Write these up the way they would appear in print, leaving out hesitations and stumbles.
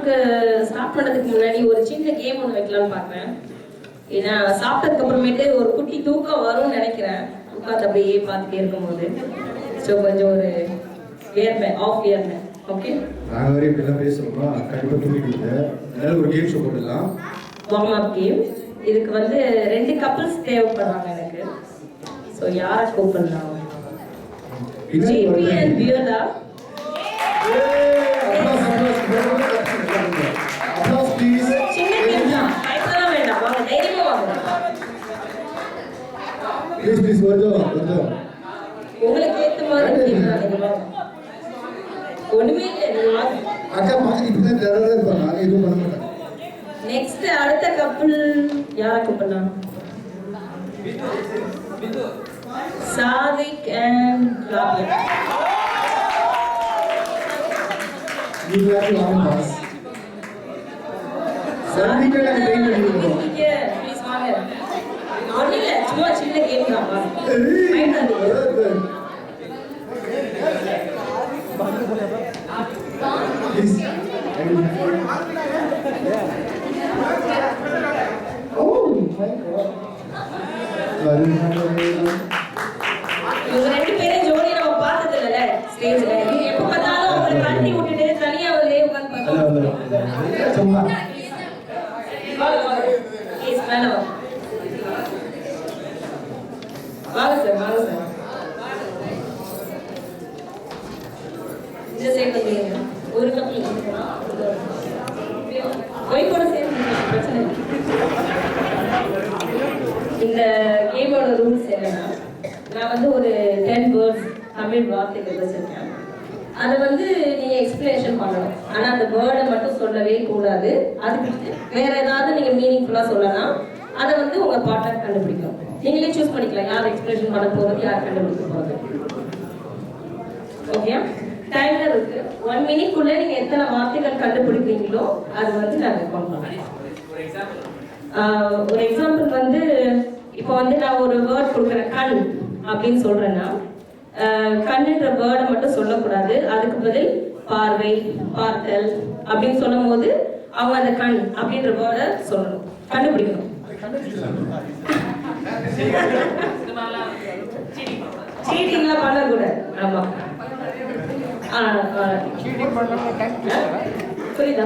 உங்களுக்கு ஸ்டார்ட் பண்ணதுக்கு முன்னாடி ஒரு சின்ன கேம் ஒன்று வைக்கலாம்னு பார்க்குறேன். ஏன்னா சாப்பிட்டதுக்கு அப்புறமேட்டு ஒரு குட்டி தூக்கம் வரும்னு நினைக்கிறேன். உட்காந்து அப்படியே பார்த்துட்டே இருக்கும்போது ஸோ கொஞ்சம் ஒரு வியர்மை ஆஃப் வியர்மை. ஓகே, நாங்கள் வரையும் இப்படிலாம் பேசுகிறோமா, கண்டிப்பாக தூங்கிட்டு அதனால ஒரு கேம் ஷோ போட்டுடலாம். Warm up game. இதுக்கு வந்து 2 கப்பிள்ஸ் தேவைப்படுறாங்க எனக்கு. ஸோ யாரை கூப்பிடலாம்? GB and viola. சின்ன கேம் தான், பயப்படலாம் வேண்டாம். வாங்க, தைரியமா வாங்க. உங்களுக்கு ஏற்ற மாதிரி கேட்கலாம். ஒண்ணுமே இல்லை. நெக்ஸ்ட் அடுத்த கப்பல் யாரை கூப்பிடலாம்? சாதிக் அண்ட் ராபியா. ஒன்னும் இல்லை, சும்மா சின்ன கேம் தான். இவங்க 2 பேரும் ஜோடி நம்ம பார்த்தது இல்ல ஸ்டேஜ்ல. எப்ப பார்த்தாலும் அவங்களை கட்டி விட்டுட்டு தனியா அவங்களே உட்கார்ந்து வாங்க சார், வாங்க சார். இந்த சைடு வந்து ஒரு கப்பல் போய் கூட சேர்ந்து பிரச்சனை. இந்த கேமோட ரூல்ஸ் என்னன்னா, நான் வந்து ஒரு 10 வேர்ட்ஸ் தமிழ் வார்த்தைகள் வச்சிருக்கேன். அதை வந்து நீங்க எக்ஸ்பிளனேஷன் பண்ணணும். ஆனா அந்த வேர்டை மட்டும் சொல்லவே கூடாது. அதுக்கு வேற ஏதாவது நீங்க மீனிங்ஃபுல்லா சொல்லலாம். அதை வந்து உங்க பார்ட்னர் கண்டுபிடிக்கும். நீங்களே சூஸ் பண்ணிக்கலாம் யார் எக்ஸ்பிளனேஷன் பண்ண போறது, யார் கண்டுபிடிக்க போறது. ஓகே, டைமர் இருக்கு. 1 மினிட்குள்ள நீங்க எத்தனை வார்த்தைகள் கண்டுபிடிக்கிறீங்களோ அது வந்து நாங்க கவுண்ட் பண்ணுவோம். ஒரு எக்ஸாம்பிள் வந்து இப்போ வந்து நான் ஒரு வேர்ட் கொடுக்குறேன், கண் அப்படின்னு சொல்றேன்னா, கண்ணுன்ற வேர்டை மட்டும் சொல்லக்கூடாது. அதுக்கு பதில் பார்வை, பார்த்தல் அப்படின்னு சொல்லும் போது அவங்க அந்த கண் அப்படின்ற வேர்டை சொல்லணும், கண்டுபிடிக்கணும். சீட்டிங்லாம் பண்ணக்கூடாது. ஆமா, புரியுதா?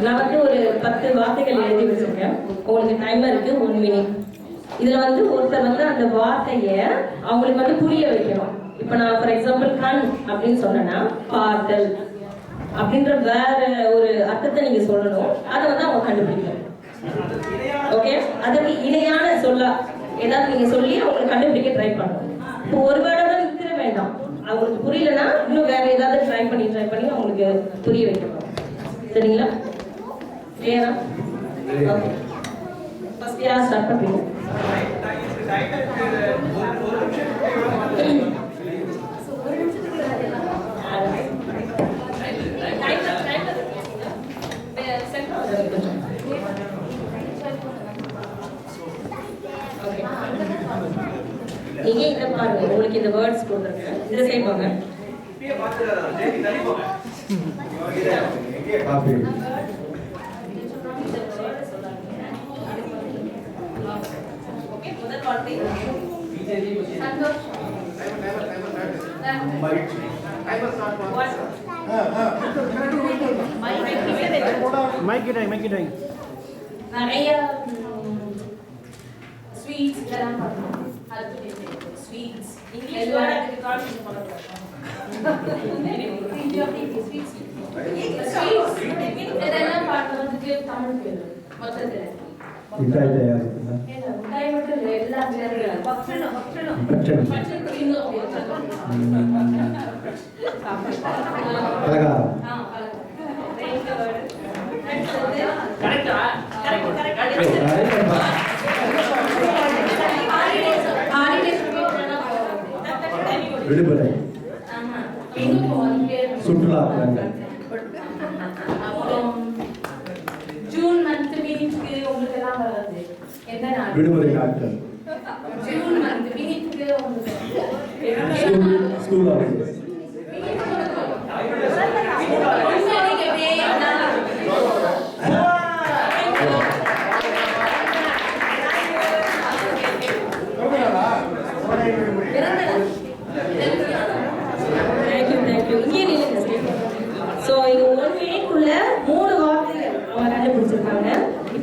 நான் வந்து ஒரு 10 வார்த்தைகள் எழுதி வச்சிருக்கேன். உங்களுக்கு டைமர் இருக்கு 1 மினிட். இதுல வந்து ஒருத்தர் வந்து அந்த வார்த்தைய அவங்களுக்கு வந்து புரிய வைக்கணும். இப்ப நான் ஃபார் எக்ஸாம்பிள் கண் அப்படின்னு சொன்னேன்னா, பார்த்தல் அப்படின்ற வேற ஒரு அர்த்தத்தை நீங்க சொல்லணும். அதை வந்து அவங்க கண்டுபிடிக்கணும். ஓகே, அதுக்கு இணையான சொல்ல ஏதாவது நீங்க சொல்லி அவங்களுக்கு கண்டுபிடிக்க ட்ரை பண்ணணும். இப்போ ஒரு வேர்டோட நிறுத்த வேண்டாம். அவங்களுக்கு புரியலன்னா இன்னும் வேற ஏதாவது ட்ரை பண்ணி அவங்களுக்கு புரிய வைக்கணும். சரிங்களா? கிளியரா? ஓகே, ஃபர்ஸ்ட் யார் ஸ்டார்ட் பண்ணுவீங்க? நீங்க இதை பாருங்க, உங்களுக்கு இந்த வேர்ட்ஸ் கொடுத்துருக்கேன். இதை செய்வாங்க. முதல் வார்த்தை சந்தோஷம். நிறைய ஸ்வீட்ஸ் இதெல்லாம் பண்ணணும். ஸ்வீட்ஸ் இங்கிலீஷ் வேர்ட் கான்செப்ட் பண்ணலாம். இதெல்லாம் பார்க்கிறதுக்கு தமிழ் பேர் மொத்தத்துல மிட்டாய் தயாரிக்கிறதா? இல்ல, மிட்டாய் மட்டும் இல்ல, எல்லாம் சேர்ந்து பக்ஷணம் இன்னும் பலகாரம். விடுமுறை, சுற்றுலா தலங்கள். ஜூன் மந்த் மீனிங்க்கு உங்களுக்கு எல்லாம் வருது. எந்த நாள்? விடுமுறை நாட்கள். ஜூன் மந்த் மீனிங்க்கு உங்களுக்கு ஸ்கூல் ஆஃபீஸ்.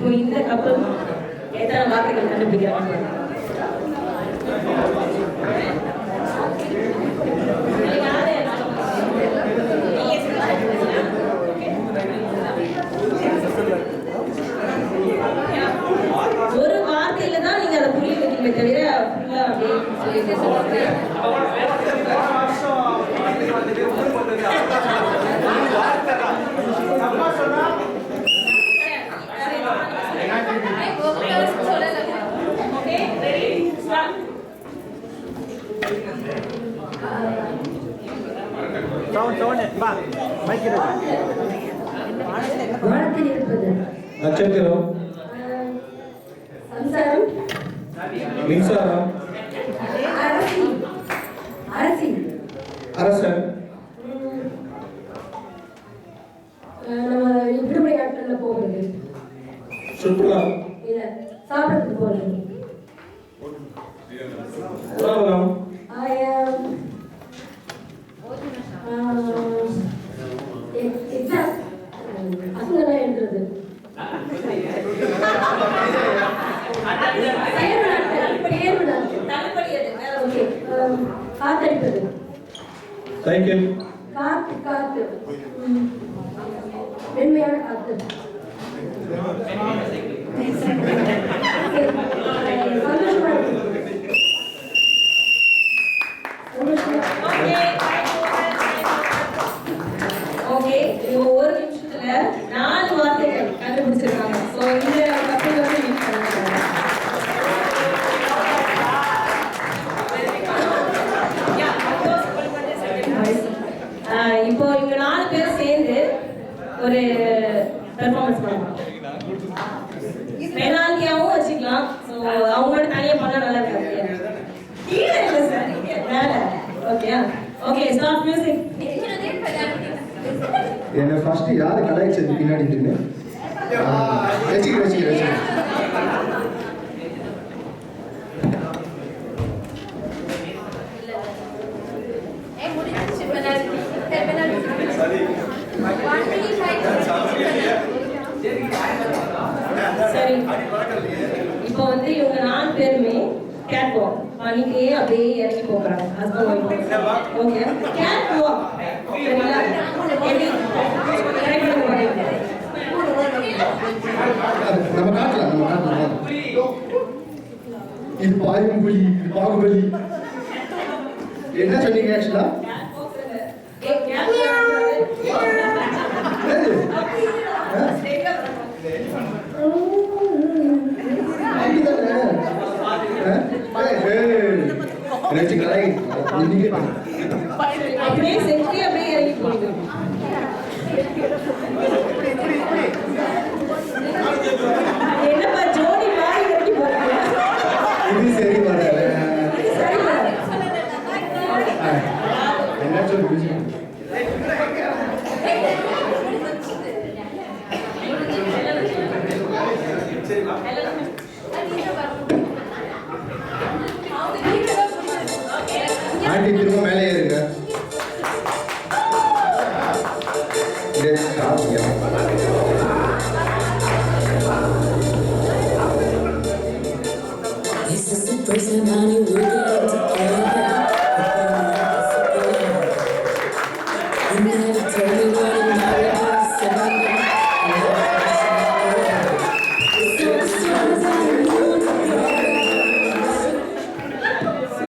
இப்போ இந்த கப்பல் எத்தனை வார்த்தைகள் கண்டுபிடிக்கிறாங்க? ஒரு வார்த்தையில தான் நீங்க அதை புரிய வைக்கணுமே தவிர ஃபுல்லா அப்படியே வானத்தில் இருப்பது நட்சத்திரம், சம்சாரம், மின்சாரம், அரசி, அரசி, அரசன், நம்ம விடுமுறை நாட்கள்ல போகிறது சுற்றுலா, இல்ல சாப்பிடறதுக்கு போகிறது உணவகம், எக்ஸாம் பசங்கெல்லாம் எழுதுறது தேர்வு நாட்கள் ஓகே காத்தடிப்பது சைக்கிள், காத்து காத்து வெண்மையான காத்து சந்தோஷமா இருக்கு ஓகே இப்போ ஒரு நிமிஷத்துல 4 வார்த்தைகள் கண்டுபிடிச்சிருக்காங்க. ஸோ இந்த கப்பல் வந்து யூஸ் பண்ணுறாங்க. இப்போ இங்க 4 பேர் சேர்ந்து ஒரு பெர்ஃபார்மன்ஸ் பண்ணுவாங்க. பெனால்ட்டியாவும் வச்சுக்கலாம். ஸோ அவங்களோட தனியா பண்ண நல்லா இருக்காது. கீழே இல்லை சார், மேல. ஓகேயா? Okay, start music. என்னை ஃபர்ஸ்ட் யாரு கலாய்ச்சது பின்னாடி நின்று வச்சுக்கிறேன் சரி, இப்போ வந்து இவங்க 4 பேருமே கேட் வாக் பண்ணிட்டே அப்படியே இறங்கி போகிறாங்க. Husband wife. Okay, cat walk. சரிங்களா? எப்படி ட்ரை பண்ண போறீங்க? நம்ம காட்டலாம். இது பாயும்புலி, இது பாகுபலி. என்ன சொன்னீங்க ஆக்சுவலா? அப்படியே செஞ்சு அப்படியே இறங்கி போயிடுங்க. என்னப்பா ஜோடி மாதிரி இறங்கி போறீங்க? இது சரி வரல. இது சரி வராது. என்ன சொல்லி ஆண்டி திரும்ப மேலே ஏறுங்க. Let's start.